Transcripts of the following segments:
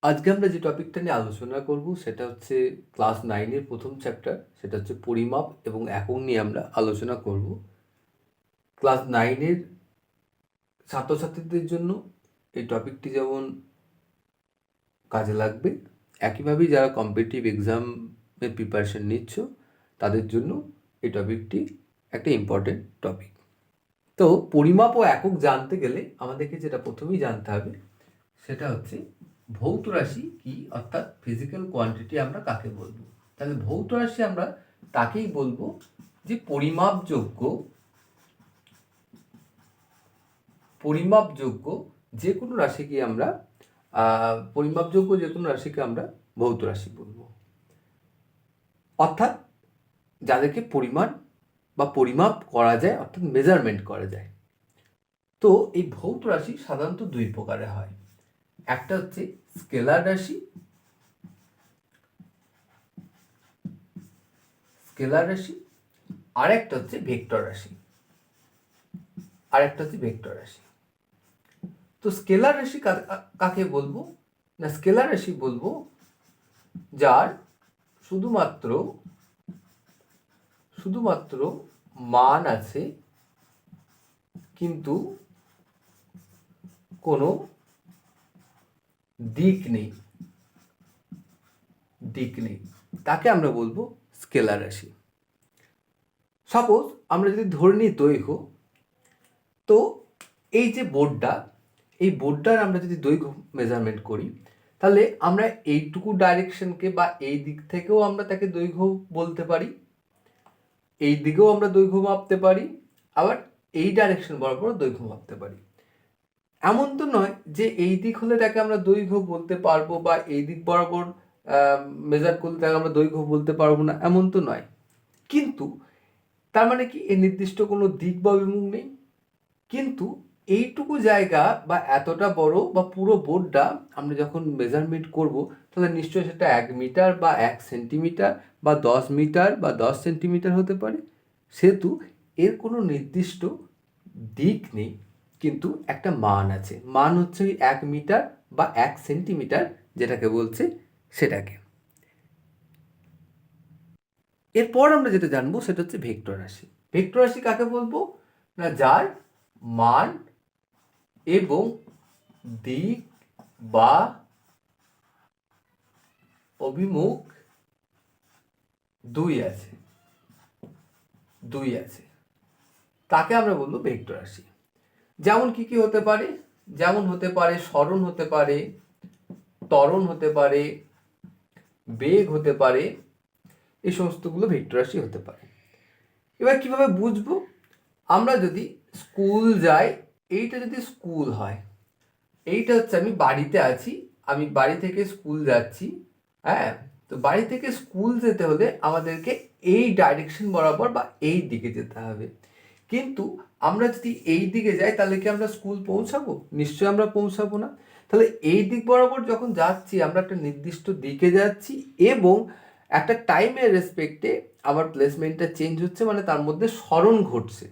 আজকে আমরা যে টপিকটা নিয়ে আলোচনা করব সেটা হচ্ছে ক্লাস 9-এর প্রথম চ্যাপ্টার, সেটা হচ্ছে পরিমাপ এবং একক নিয়ে আমরা আলোচনা করব। ক্লাস 9-এর ছাত্রছাত্রীদের জন্য এই টপিকটি যেমন কাজে লাগবে, একইভাবেই যারা কম্পিটিটিভ এক্সামের প্রিপারেশন নিচ্ছ তাদের জন্য এই টপিকটি একটা ইম্পর্টেন্ট টপিক। তো পরিমাপ ও একক জানতে গেলে আমাদেরকে যেটা প্রথমেই জানতে হবে সেটা হচ্ছে ভৌত রাশি কি, অর্থাৎ ফিজিক্যাল কোয়ান্টিটি আমরা কাকে বলবো। তাহলে ভৌত রাশি আমরা তাকেই বলবো যে পরিমাপযোগ্য যে কোনো রাশিকে আমরা ভৌত রাশি বলবো, অর্থাৎ যাদেরকে পরিমাণ বা পরিমাপ করা যায়, অর্থাৎ মেজারমেন্ট করা যায়। তো এই ভৌত রাশি সাধারণত দুই প্রকারে হয়। একটা হচ্ছে স্কেলার রাশি, আর একটা হচ্ছে ভেক্টর রাশি। তো স্কেলার রাশি কাকে বলবো না, স্কেলার রাশি বলবো যার শুধুমাত্র মান আছে কিন্তু কোনো দিক নেই, তাকে আমরা বলবো স্কেলার রাশি। সাপোজ আমরা যদি ধরে নিই দৈর্ঘ্য, তো এই যে বোর্ডটার আমরা যদি দৈর্ঘ্য মেজারমেন্ট করি, তাহলে আমরা এইটুকু ডাইরেকশনকে বা এই দিক থেকেও আমরা তাকে দৈর্ঘ্য বলতে পারি, এই দিকেও আমরা দৈর্ঘ্য মাপতে পারি, আবার এই ডাইরেকশন বরাবর দৈর্ঘ্য মাপতে পারি। এমন তো নয় যে এই দিক হলে তাকে আমরা দৈর্ঘ্য বলতে পারবো বা এই দিক বরাবর মেজার করলে তাকে আমরা দৈর্ঘ্য বলতে পারবো না, এমন তো নয়। কিন্তু তার মানে কি এর নির্দিষ্ট কোনো দিক বা অভিমুখ নেই। কিন্তু এইটুকু জায়গা বা এতটা বড় বা পুরো বোর্ডটা আমরা যখন মেজারমেন্ট করব, তাহলে নিশ্চয়ই সেটা 1 মিটার বা 1 সেন্টিমিটার বা 10 মিটার বা 10 সেন্টিমিটার হতে পারে। সেহেতু এর কোনো নির্দিষ্ট দিক নেই, কিন্তু একটা মান আছে। মান হচ্ছে ওই 1 মিটার বা 1 সেন্টিমিটার, যেটাকে বলছে সেটাকে। এরপর আমরা যেটা জানবো সেটা হচ্ছে ভেক্টর রাশি। ভেক্টর রাশি কাকে বলবো না, যার মান এবং দিক বা অভিমুখ দুই আছে, তাকে আমরা বলবো ভেক্টর রাশি। যেমন কি কি হতে পারে, যেমন হতে পারে সরণ হতে পারে, ত্বরণ হতে পারে, বেগ হতে পারে, এই সমস্তগুলো ভেক্টর রাশি হতে পারে। এবার কিভাবে বুঝবো, আমরা যদি স্কুল যাই, এইটা যদি স্কুল হয়, এইটা হচ্ছে আমি বাড়িতে আছি, আমি বাড়ি থেকে স্কুল যাচ্ছি, হ্যাঁ। তো বাড়ি থেকে স্কুল যেতে হলে আমাদেরকে এই ডাইরেকশন বরাবর বা এই দিকে যেতে হবে। কিন্তু আমরা যদি এই দিকে যাই তাহলে কি আমরা স্কুল পৌঁছাবো? নিশ্চয়ই আমরা পৌঁছাবো না। তাহলে এই দিক বরাবর যখন যাচ্ছি আমরা একটা নির্দিষ্ট দিকে যাচ্ছি এবং একটা টাইমের রেসপেক্টে আমার প্লেসমেন্টটা চেঞ্জ হচ্ছে, মানে তার মধ্যে সরণ ঘটছে।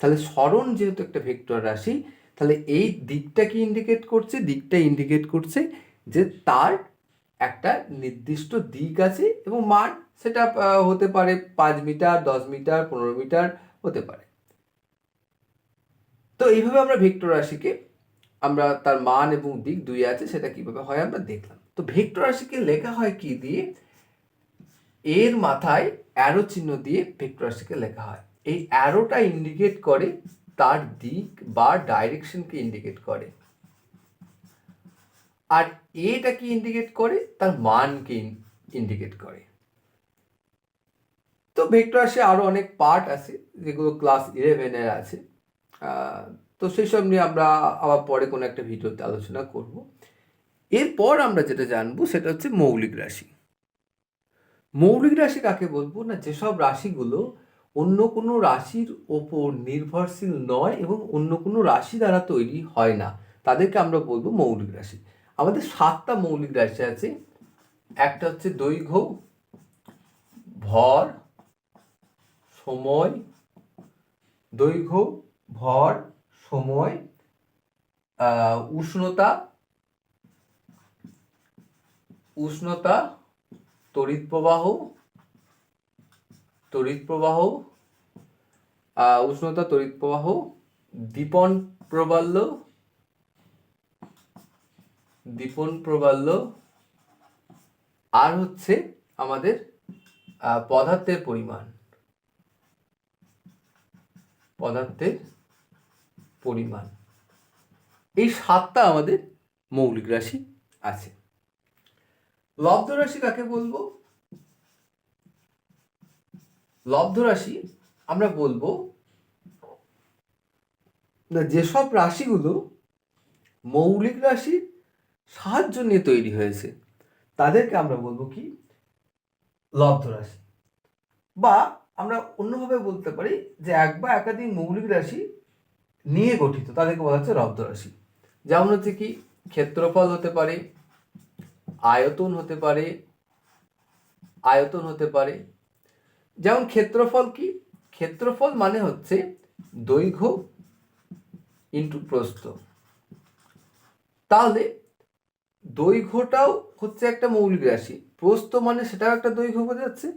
তাহলে সরণ যেহেতু একটা ভেক্টর রাশি, তাহলে এই দিকটা কি ইন্ডিকেট করছে? দিকটা ইন্ডিকেট করছে যে তার একটা নির্দিষ্ট দিক আছে এবং মান সেটা হতে পারে 5 মিটার, 10 মিটার, 15 মিটার হতে পারে। তো এইভাবে আমরা ভেক্টর রাশিকে আমরা তার মান এবং দিক দুই আছে সেটা কিভাবে হয় আমরা দেখলাম। তো ভেক্টর রাশিকে লেখা হয় কি দিয়ে? এর মাথায় অ্যারো চিহ্ন দিয়ে ভেক্টর রাশিকে লেখা হয়। এই অ্যারোটা ইন্ডিকেট করে তার দিক বা ডাইরেকশনকে ইন্ডিকেট করে, আর এটা কি ইন্ডিকেট করে? তার মানকে ইন্ডিকেট করে। তো ভেক্টর রাশি আরও অনেক পার্ট আছে যেগুলো ক্লাস 11-এর আছে, তো সেই সব নিয়ে আমরা আবার পরে কোনো একটা ভিডিওতে আলোচনা করব। এরপর আমরা যেটা জানবো সেটা হচ্ছে মৌলিক রাশি। মৌলিক রাশি কাকে বলবো না, যেসব রাশিগুলো অন্য কোনো রাশির ওপর নির্ভরশীল নয় এবং অন্য কোনো রাশি দ্বারা তৈরি হয় না, তাদেরকে আমরা বলবো মৌলিক রাশি। আমাদের 7টা মৌলিক রাশি আছে। একটা হচ্ছে দৈর্ঘ্য, ভর, সময়, দৈর্ঘ্য, ভর, সময়, উষ্ণতা উষ্ণতা, তড়িৎ প্রবাহ, উষ্ণতা, তড়িৎ প্রবাহ, দীপন প্রবাল্য, আর হচ্ছে আমাদের পদার্থের পরিমাণ। এই 7টা আমাদের মৌলিক রাশি আছে। লব্ধ রাশি কাকে বলবো? লব্ধ রাশি আমরা বলবো না যেসব রাশিগুলো মৌলিক রাশির সাহায্য নিয়ে তৈরি হয়েছে তাদেরকে আমরা বলবো কি? লব্ধ রাশি। বা আমরা অন্যভাবে বলতে পারি যে এক বা একাধিক মৌলিক রাশি নিয়ে গঠিত, তাদেরকে বলা হচ্ছে লব্ধ রাশি। যেমন হচ্ছে কি ক্ষেত্রফল হতে পারে, আয়তন হতে পারে। যেমন ক্ষেত্রফল কি? ক্ষেত্রফল মানে হচ্ছে দৈর্ঘ্য ইন্টু প্রস্থ। তাহলে দৈর্ঘ্যটাও হচ্ছে একটা মৌলিক রাশি, প্রস্থ মানে সেটাও একটা দৈর্ঘ্য বোঝাচ্ছে।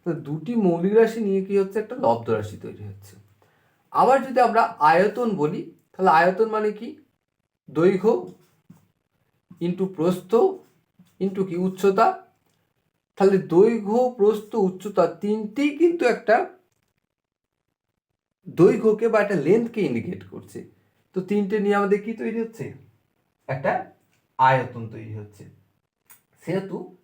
তো দুটি মৌলিক রাশি নিয়ে কি হচ্ছে? একটা লব্ধ রাশি তৈরি হচ্ছে। আবার যদি আমরা আয়তন বলি, তাহলে আয়তন মানে কি? দৈর্ঘ্য ইন্টু প্রস্থ ইন্টু কি? উচ্চতা। তাহলে দৈর্ঘ্য, প্রস্থ, উচ্চতা তিনটেই কিন্তু একটা দৈর্ঘ্যকে বা একটা লেন্থকে ইন্ডিকেট করছে। তো তিনটে নিয়ে আমাদের কি তৈরি হচ্ছে? একটা আয়তন তৈরি হচ্ছে। সেহেতু